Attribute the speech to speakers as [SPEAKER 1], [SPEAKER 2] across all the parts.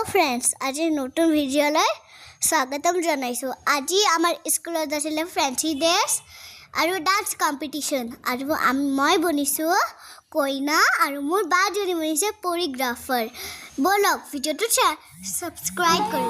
[SPEAKER 1] Hello friends आज नतुन video स्वागतम जानाइছো। आज आमार स्कूलत आছিলে फैंसी ड्रेस और डांस कम्पिटिशन और मैं बनिছো कइना और मोर बाजनी बनिছে कोरियोग्राफर। बोलक भिडिओ सब्सक्राइब कर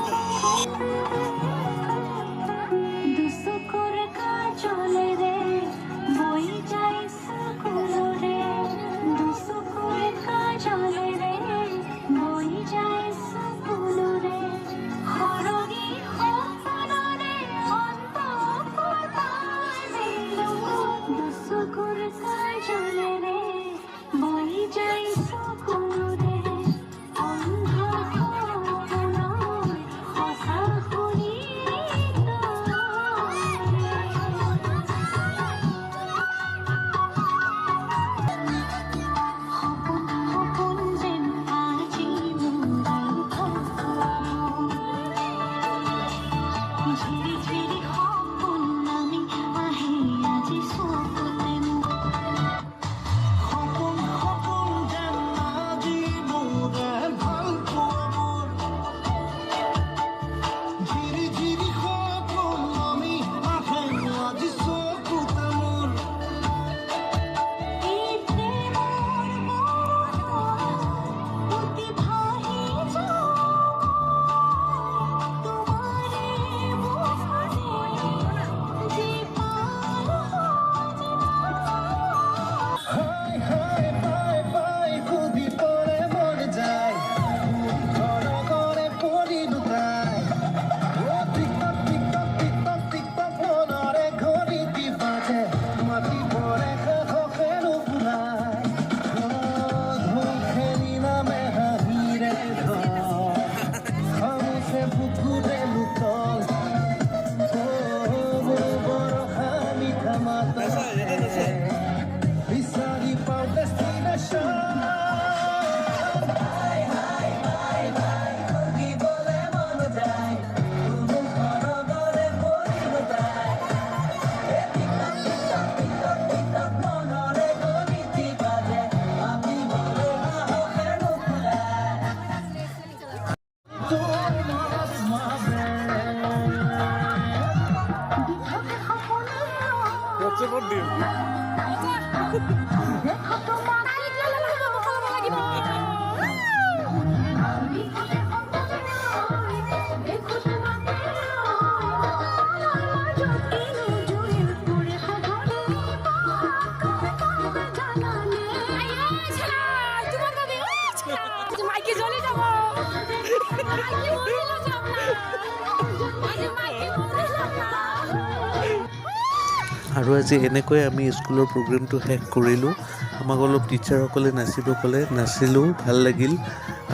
[SPEAKER 2] আৰু আজি এনেকৈ আমি স্কুলৰ প্ৰগ্ৰামটো শেষ কৰিলোঁ। আমাক অলপ টিচাৰসকলে নাচিব ক'লে, নাচিলোঁ, ভাল লাগিল।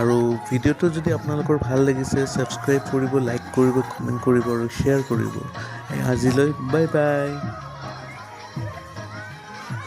[SPEAKER 2] আৰু ভিডিঅ'টো যদি আপোনালোকৰ ভাল লাগিছে ছাবস্ক্ৰাইব কৰিব, লাইক কৰিব, কমেণ্ট কৰিব আৰু শ্বেয়াৰ কৰিব। আজিলৈ বাই বাই।